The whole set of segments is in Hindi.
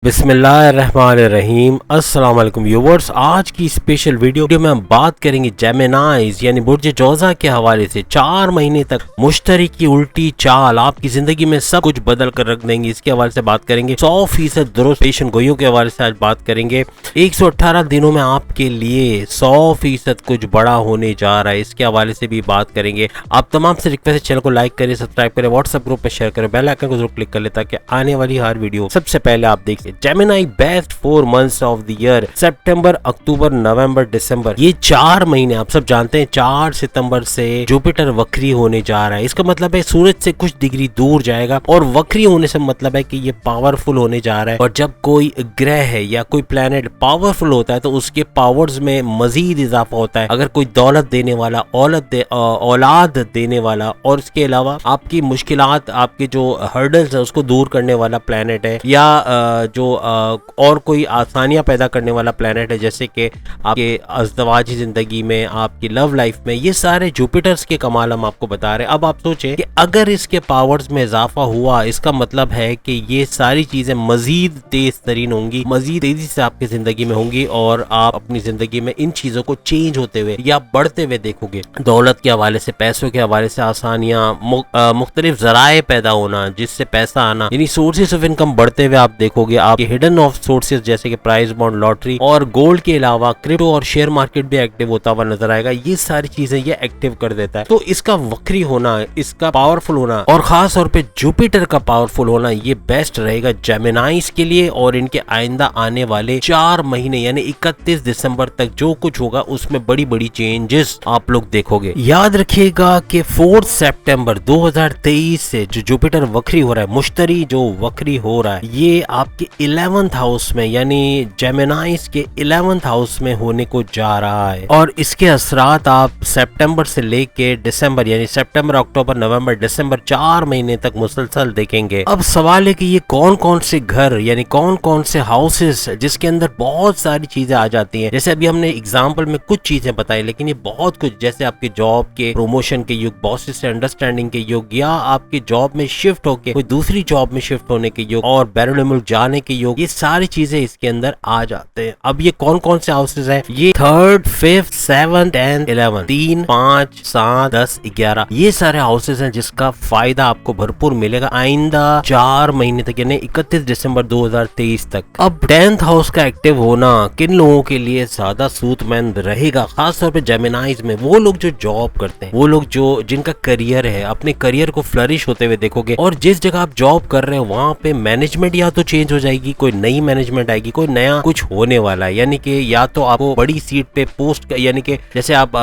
बिस्मिल्लाहिर्रहमानिर्रहीम। अस्सलाम वालेकुम व्यूअर्स, आज की स्पेशल वीडियो में हम बात करेंगे जेमिनाइज यानी बुर्ज जोज़ा के हवाले से 4 महीने तक मुश्तरी की उल्टी चाल आपकी जिंदगी में सब कुछ बदल कर रख देंगे। इसके हवाले से बात करेंगे। 100% दुरुस्त पेशन गोइयों के हवाले से आज बात करेंगे। 118 दिनों में आपके लिए 100% कुछ बड़ा होने जा रहा है, इसके हवाले से भी बात करेंगे। आप तमाम से रिक्वेस्ट है, चैनल को लाइक करें, सब्सक्राइब करें, व्हाट्सएप ग्रुप में शेयर करें, बेल आइकन को जरूर क्लिक कर ले ताकि आने वाली हर वीडियो सबसे पहले आप देख सकें। Gemini best 4 months of the year, सितंबर, अक्टूबर, नवंबर, दिसंबर, ये 4 महीने आप सब जानते हैं। 4 सितंबर से जुपिटर वक्री होने जा रहा है। इसका मतलब है सूरज से कुछ डिग्री दूर जाएगा और वक्री होने से मतलब है कि ये पावरफुल होने जा रहा है। और जब कोई ग्रह है या कोई प्लेनेट पावरफुल होता है तो उसके पावर्स में मजीद इजाफा होता है। अगर कोई दौलत देने वाला, औलाद देने वाला और इसके अलावा आपकी मुश्किलात, आपके जो हर्डल्स है उसको दूर करने वाला प्लेनेट है, या जो और कोई आसानियां पैदा करने वाला प्लेनेट है, जैसे कि आपके अज़दवाजी जिंदगी में, आपकी लव लाइफ में, ये सारे जुपिटर्स के कमाल हम आपको बता रहे हैं। अब आप सोचें कि अगर इसके पावर्स में इजाफा हुआ, इसका मतलब है कि ये सारी चीजें मजीद तेज तरीन होंगी, मजीद तेजी से आपकी जिंदगी में होंगी और आप अपनी जिंदगी में इन चीजों को चेंज होते हुए या बढ़ते हुए देखोगे। दौलत के हवाले से, पैसों के हवाले से आसानियां, मुख्तलिफ जराए पैदा होना जिससे पैसा आना, यानी सोर्सेस ऑफ इनकम बढ़ते हुए आप देखोगे। आपके हिडन ऑफ सोर्सेज जैसे कि प्राइस बॉन्ड, लॉटरी और गोल्ड के अलावा क्रिप्टो और शेयर मार्केट भी एक्टिव होता हुआ नजर आएगा। ये सारी चीजें ये एक्टिव कर देता है। तो इसका वक्री होना, इसका पावरफुल होना और खास तौर पे जुपिटर का पावरफुल होना, ये बेस्ट रहेगा जेमिनाइज के लिए। और इनके आइंदा आने वाले 4 महीने यानी 31 दिसंबर तक जो कुछ होगा उसमें बड़ी बड़ी चेंजेस आप लोग देखोगे। याद रखिएगा कि 4 सितंबर 2023 से जो जुपिटर वक्री हो रहा है, मुश्तरी जो वक्री हो रहा है, ये आपके 11th हाउस में यानी जेमिनाइज के 11th हाउस में होने को जा रहा है। और इसके असरात आप सितंबर से लेके दिसंबर यानी सितंबर, अक्टूबर, नवंबर, दिसंबर 4 महीने तक मुसलसल देखेंगे। अब सवाल है कि ये कौन कौन से घर यानी कौन कौन से हाउसेस जिसके अंदर बहुत सारी चीजें आ जाती हैं। जैसे अभी हमने एग्जाम्पल में कुछ चीजें बताई, लेकिन ये बहुत कुछ, जैसे आपके जॉब के प्रमोशन के युग, बॉसेस से अंडरस्टैंडिंग के युग, या आपके जॉब में शिफ्ट होके कोई दूसरी जॉब में शिफ्ट होने के युग और बैरून मुल्क जाने के योग, ये सारी चीजें इसके अंदर आ जाते हैं। अब ये कौन कौन से हाउसेस हैं? ये 3rd, 5th, 7th and 11th, 3, 5, 7, 10, 11, ये सारे हाउसेस हैं जिसका फायदा आपको भरपूर मिलेगा आइंदा 4 महीने तक यानी 31 दिसंबर 2023 तक। अब 10th हाउस का एक्टिव होना किन लोगों के लिए ज्यादा सूदमंद रहेगा? खास तौर पे जेमिनाइज में वो लोग जो जॉब करते हैं, वो लोग जो जिनका करियर है, अपने करियर को फ्लरिश होते हुए देखोगे। और जिस जगह आप जॉब कर रहे हो वहां पे मैनेजमेंट या तो चेंज हो जाएगी, कोई नई मैनेजमेंट आएगी, कोई नया कुछ होने वाला है। यानी कि या तो आपको बड़ी सीट पे पोस्ट, यानी कि जैसे आप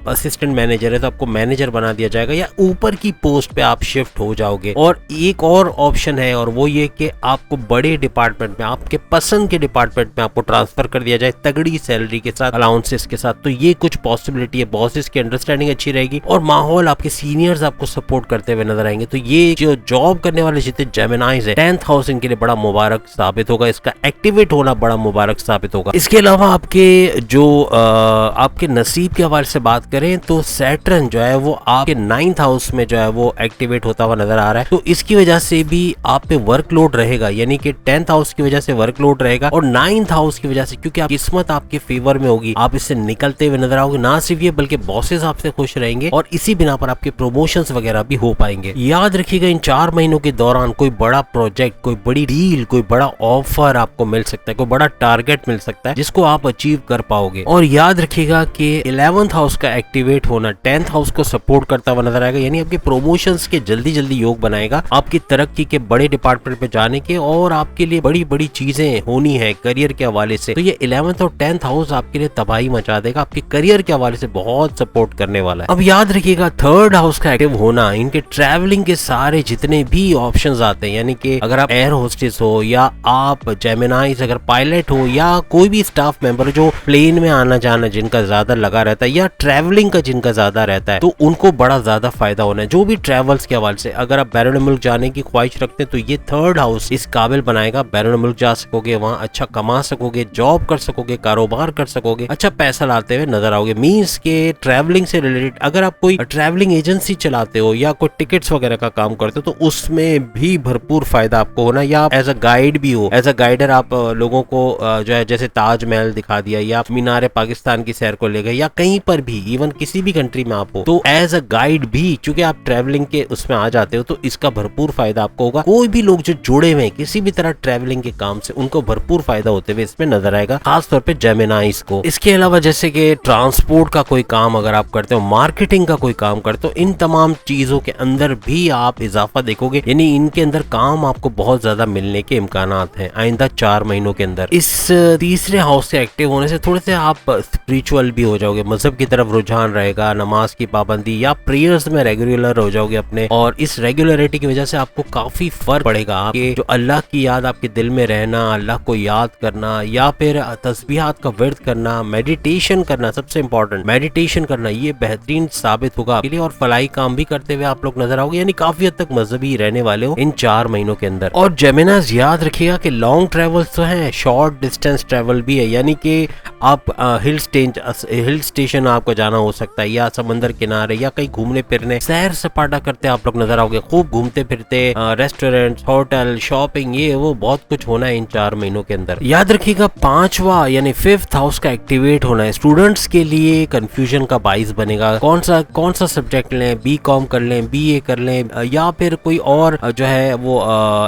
असिस्टेंट मैनेजर है तो आपको मैनेजर बना दिया जाएगा, या ऊपर की पोस्ट पे आप शिफ्ट हो जाओगे। और एक और ऑप्शन है, और वो ये कि आपको बड़े डिपार्टमेंट में, आपके पसंद के डिपार्टमेंट में आपको ट्रांसफर कर दिया जाए तगड़ी सैलरी के साथ, अलाउंसेस के साथ। तो ये कुछ पॉसिबिलिटी है। बॉसेस की अंडरस्टैंडिंग अच्छी रहेगी और माहौल, आपके सीनियर्स आपको सपोर्ट करते हुए नजर आएंगे। तो ये जो जॉब करने वाले जितने जेमिनाइज है, 10th हाउस इनके लिए बड़ा मुबारक साबित होगा, इसका एक्टिवेट होना बड़ा मुबारक साबित होगा। इसके अलावा आपके जो आपके नसीब के हवाले से बात करें तो सैटर्न जो है वो आपके 9th हाउस में जो है वो एक्टिवेट होता हुआ नजर आ रहा है। तो इसकी वजह से भी आप पे वर्कलोड रहेगा, यानी कि 10th हाउस की वजह से वर्कलोड रहेगा और 9th हाउस की वजह से, क्योंकि किस्मत आपके फेवर में होगी, आप इससे निकलते हुए नजर आओगे। ना सिर्फ ये बल्कि बॉसेस आपसे खुश रहेंगे और इसी बिना पर आपके प्रमोशंस वगैरह भी हो पाएंगे। याद रखिएगा इन 4 महीनों के दौरान कोई बड़ा प्रोजेक्ट, कोई बड़ी डील, कोई बड़ा ऑफर आपको मिल सकता है, कोई बड़ा टारगेट मिल सकता है जिसको आप अचीव कर पाओगे। और याद रखिएगा कि 11th हाउस का एक्टिवेट होना 10th हाउस को सपोर्ट करता हुआ नजर आएगा, यानी आपके प्रमोशंस के जल्दी जल्दी योग बनाएगा, आपकी तरक्की के बड़े डिपार्टमेंट पे जाने के, और आपके लिए बड़ी बड़ी चीजें होनी है करियर के हवाले से। तो ये 11th और 10th हाउस आपके लिए तबाही मचा देगा, आपके करियर के हवाले से बहुत सपोर्ट करने वाला है। अब याद रखिएगा 3rd हाउस का एक्टिव होना, इनके ट्रैवलिंग के सारे जितने भी ऑप्शंस आते हैं, यानी कि अगर आप एयर होस्टेस हो, या आप जेमिनाइज अगर पायलट हो, या कोई भी स्टाफ मेंबर जो प्लेन में आना जाना जिनका ज्यादा लगा रहता है, या ट्रैवलिंग का जिनका ज्यादा रहता है, तो उनको बड़ा ज्यादा फायदा होना है। जो भी ट्रैवल्स के हवाले से, अगर आप बैरून मुल्क जाने की ख्वाहिश रखते हैं तो ये 3rd हाउस इस काबिल बनाएगा। बैरून मुल्क जा सकोगे, वहाँ अच्छा कमा सकोगे, जॉब कर सकोगे, कारोबार कर सकोगे, अच्छा पैसा लाते हुए नजर आओगे। मीन्स के ट्रैवलिंग से रिलेटेड, अगर आप कोई ट्रैवलिंग एजेंसी चलाते हो या कोई टिकट्स वगैरह का काम करते हो तो उसमें भी भरपूर फायदा आपको होना, या एज अ गाइड भी हो, एज अ गाइडर आप लोगों को जो है जैसे ताजमहल दिखा दिया या मीनार पाकिस्तान की सैर को ले गए या कहीं पर भी इवन किसी भी कंट्री में आप हो, तो एज अ गाइड भी चूंकि आप ट्रैवलिंग के उसमें आ जाते हो तो इसका भरपूर फायदा आपको होगा। कोई भी लोग जो जुड़े हुए हैं किसी भी तरह ट्रैवलिंग के काम से, उनको भरपूर फायदा होते हुए इसमें नजर आएगा, खासतौर पे जेमिनाइज को। इसके अलावा जैसे कि ट्रांसपोर्ट का कोई काम अगर आप करते हो, मार्केटिंग का कोई काम करते हो, इन तमाम चीजों के अंदर भी आप इजाफा देखोगे, यानी इनके अंदर काम आपको बहुत ज्यादा मिलने के इम्कानात हैं आइंदा 4 महीनों के अंदर। इस तीसरे हाउस के एक्टिव होने से थोड़े से आप स्पिरिचुअल भी हो जाओगे, मजहब की तरफ रुझान रहेगा, नमाज की पाबंदी या प्रेयर्स में रेगुलर हो जाओगे अपने, और इस रेगुलरिटी की वजह से आपको काफी फर्क पड़ेगा। आपके जो अल्लाह की याद आपके दिल में रहना, अल्लाह को याद करना या फिर तस्बीहात का विर्द करना, मेडिटेशन करना, सबसे इंपॉर्टेंट मेडिटेशन करना, ये बेहतरीन साबित होगा आपके लिए। और फलाई काम भी करते हुए आप लोग नजर आओगे, यानी काफी हद तक मजहबी रहने वाले हो इन 4 महीनों के अंदर। और जेमिनास याद रखिएगा कि लॉन्ग ट्रेवल तो है, शॉर्ट डिस्टेंस ट्रेवल भी है, यानी कि आप हिल स्टेशन आपको जाना हो सकता है या समंदर किनारे या कहीं घूमने फिरने, सैर सपाटा करते आप लोग नजर आओगे, खूब घूमते फिरते, रेस्टोरेंट, होटल, शॉपिंग, ये वो बहुत कुछ होना है इन 4 महीनों के अंदर। याद रखिएगा 5वां यानी 5th हाउस का एक्टिवेट होना है, स्टूडेंट्स के लिए कंफ्यूजन का बाइस बनेगा। कौन सा सब्जेक्ट लें, BCom कर लें, BA कर लें या फिर कोई और जो है वो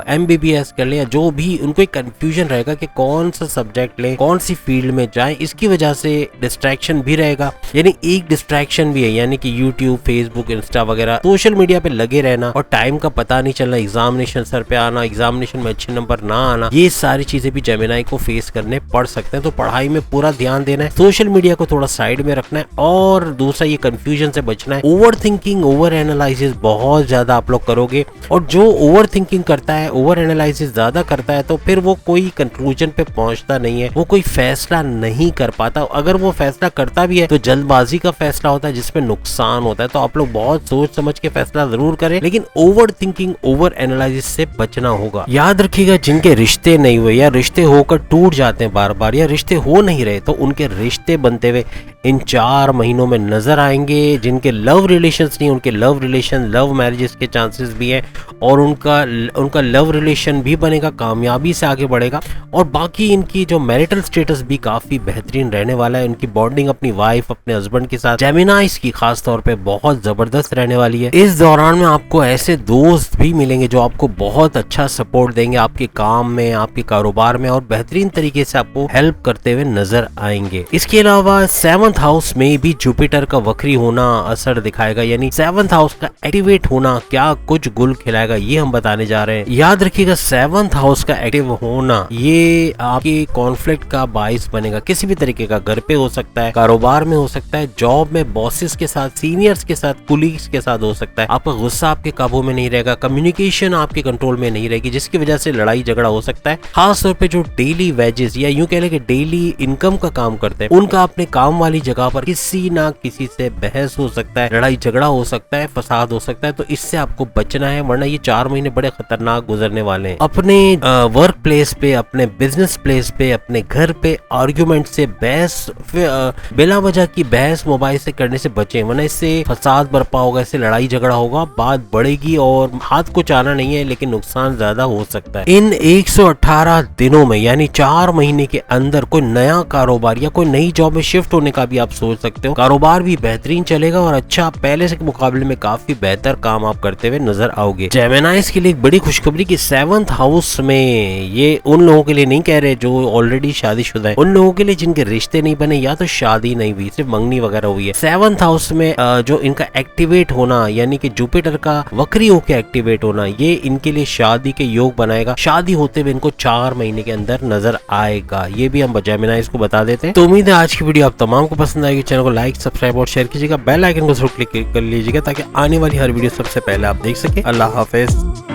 MBBS कर लें, जो भी उनको एक कंफ्यूजन रहेगा कि कौन सा सब्जेक्ट लें, कौन सी फील्ड में जाएं। इसकी वजह से डिस्ट्रैक्शन भी रहेगा, यानी एक डिस्ट्रैक्शन भी है, यानी कि YouTube, Facebook, इंस्टा वगैरह सोशल मीडिया पे लगे रहना और टाइम का पता नहीं चलना, एग्जामिनेशन सर पे आना, एग्जामिनेशन में अच्छे नंबर ना आना, ये सारी चीजें भी जेमिनाई को फेस करने पड़ सकते हैं। तो पढ़ाई में पूरा ध्यान देना है, सोशल मीडिया को थोड़ा साइड में रखना है, और दूसरा ये कंफ्यूजन से बचना है। ओवर थिंकिंग, ओवर एनालिसिस बहुत ज्यादा आप लोग करोगे, और जो ओवर थिंकिंग करता है, ओवर एनालिसिस ज्यादा करता है, तो फिर वो कोई कंक्लूजन पे पहुंचता नहीं है, वो कोई फैसला नहीं कर पाता। अगर वो फैसला करता भी है तो जल्दबाजी का फैसला होता है जिसमें नुकसान होता है। तो आप लोग बहुत सोच समझ के फैसला जरूर करें, लेकिन ओवर थिंकिंग, ओवर एनालिसिस से बचना होगा। याद रखिएगा जिनके रिश्ते नहीं हुए या रिश्ते होकर टूट जाते हैं बार बार, या रिश्ते हो नहीं रहे, तो उनके रिश्ते बनते हुए इन 4 महीनों में नजर आएंगे। जिनके लव रिलेशंस नहीं, उनके लव रिलेशन, लव मैरिजेस के चांसेस भी हैं, और उनका लव रिलेशन भी बनेगा, कामयाबी से आगे बढ़ेगा। और बाकी इनकी जो मैरिटल स्टेटस भी काफी बेहतरीन रहने वाला है, उनकी बॉन्डिंग अपनी वाइफ, अपने हस्बैंड के साथ जेमिनाइज की खास तौर पे बहुत जबरदस्त रहने वाली है। इस दौरान में आपको ऐसे दोस्त भी मिलेंगे जो आपको बहुत अच्छा सपोर्ट देंगे आपके काम में, आपके कारोबार में, और बेहतरीन तरीके से आपको हेल्प करते हुए नजर आएंगे। इसके अलावा 7th हाउस में भी जुपिटर का वक्री होना असर दिखाएगा, यानी 7th हाउस का एक्टिवेट होना क्या कुछ गुल खिलाएगा, ये हम बताने जा रहे हैं। याद रखिएगा 7th हाउस का एक्टिव होना ये आपके कॉन्फ्लिक्ट का बाइस बनेगा, किसी भी तरीके का, घर पे हो सकता है, कारोबार में हो सकता है, जॉब में बॉसेस के साथ, सीनियर्स के साथ, कुलीग्स के साथ हो सकता है। आपका गुस्सा आपके काबू में नहीं रहेगा, कम्युनिकेशन आपके कंट्रोल में नहीं रहेगी, जिसकी वजह से लड़ाई झगड़ा हो सकता है। खास तौर पे जो डेली वेजेस या यूं कह लें कि डेली इनकम का काम करते हैं, उनका अपने काम वाली जगह पर किसी ना किसी से बहस हो सकता है, लड़ाई झगड़ा हो सकता है, फसाद हो सकता है। तो इससे आपको बचना है, वरना ये 4 महीने बड़े खतरनाक गुजरने वाले हैं। अपने वर्क प्लेस पे, अपने बिजनेस प्लेस पे, अपने घर पे आर्ग्यूमेंट से, बहस, बिला वजह की बहस मोबाइल से करने से बचें, वरना इससे फसाद बरपा होगा, इससे लड़ाई झगड़ा होगा, बात बढ़ेगी और हाथ को चाहना नहीं है, लेकिन नुकसान ज्यादा हो सकता है। इन 118 दिनों में यानी 4 महीने के अंदर कोई नया कारोबार या कोई नई जॉब में शिफ्ट होने का भी आप सोच सकते हो। कारोबार भी बेहतरीन चलेगा और अच्छा, पहले से के मुकाबले में काफी बेहतर काम आप करते हुए नजर आओगे। जेमिनाइज के लिए एक बड़ी खुशखबरी कि 7th हाउस में, ये उन लोगों के लिए नहीं कह रहे जो ऑलरेडी शादीशुदा है, उन लोगों के लिए जिनके रिश्ते नहीं बने या तो शादी नहीं हुई, सिर्फ मंगनी वगैरह हुई है। 7th हाउस में जो इनका एक्टिवेट होना, यानी कि जुपिटर का वक्री होकर एक्टिवेट होना, ये इनके लिए शादी के योग बनाएगा। शादी होते हुए इनको 4 महीने के अंदर नजर आएगा, ये भी हम जेमिनाइज को बता देते हैं। तो उम्मीद है आज की वीडियो आप तमाम को पसंद आएगी। चैनल को लाइक, सब्सक्राइब और शेयर कीजिएगा, बेल आइकन को जरूर क्लिक कर लीजिएगा ताकि आने वाली हर वीडियो सबसे पहले आप देख सके। अल्लाह हाफिज।